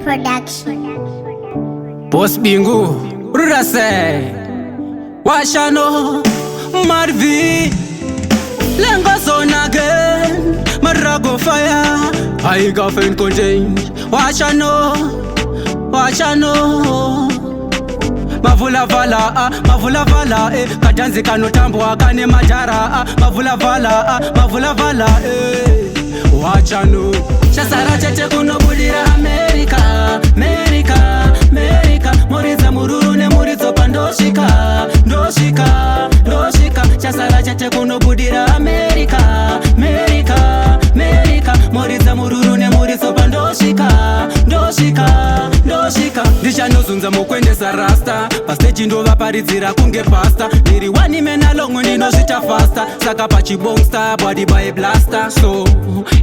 Production. Boss Bingu, Rurase, Washano, Marvi, Lengo Zone again, Marago Fire, I got friend contain, Washano, Mavula vala, Kajanzi kanotambwa kane majara, Mavula vala, Wachano, Shasara chete kuno bulira America, Moriza murune murizo pandoshika, Shasara chete kuno bulira America, Moriza murune murizo pandoshika, Ndishano zunza mukwendesa rasta, pasteji ndo vaparidzira kunge pasta, ndiri wani mena longo ninozvita fasta, saka pachibongsta body by blaster. So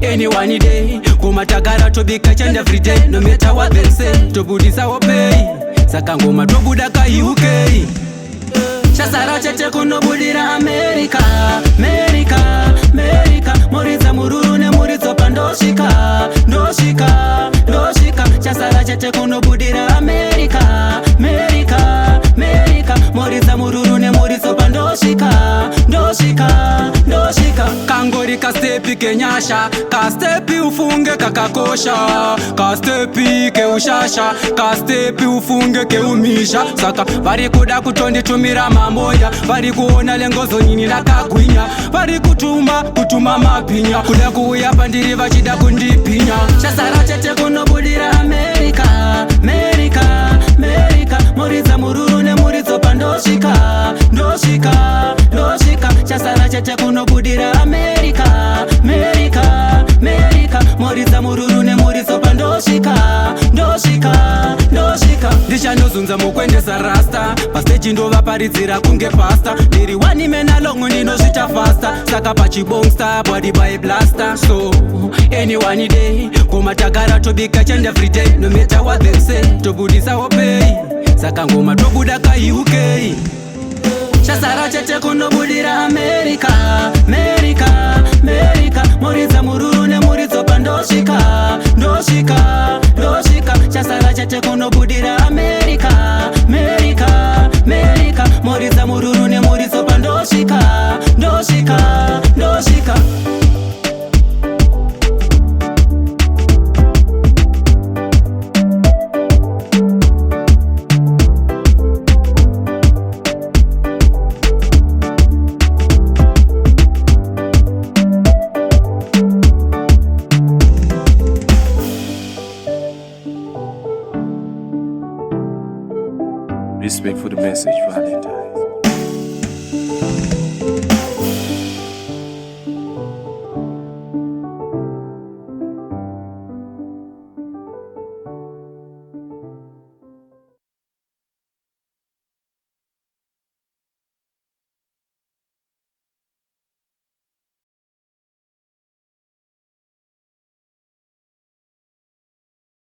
anyone day ngoma tagara tobika chand everyday, no matter what they say tobudisa wopei, saka ngoma tobuda ka UK. Shasara chete kunobudira America, Moriza murune murizo pandoshika, Shasara chete kunobudira America, Moriza murune murizo pandoshika, Kangori kastepi kenyasha, kastepi ufunge kakakosha, kastepi ke ushasha, kastepi ufunge ke umisha. Saka vari kuda kutonditumira mamoya, vari kuona lengozo nyini nakagwinya, vari kutuma mapinya, kuda kuuya pandiri vachida kundipinya. Shasara chete kunobudira America, Moriza murune murizo pandoshika, Shasara chete kunobudira America, Moriza murune murizo pandoshika, Ndishanozunza mukwendesa rasta, pasteji ndo vaparidzira kunge pasta, ndiri wani mena longo ninozvita fasta, saka pachibongsta body by blaster. So anyone day ngoma tagara tobika chand everyday, no matter what they say tobudisa wopei, saka ngoma tobuda ka UK. Shasara chete kunobudira America, Moriza murune murizo pandoshika, Shasara chete kunobudira America, Moriza murune murizo pandoshika, Respect for the message, Valentine.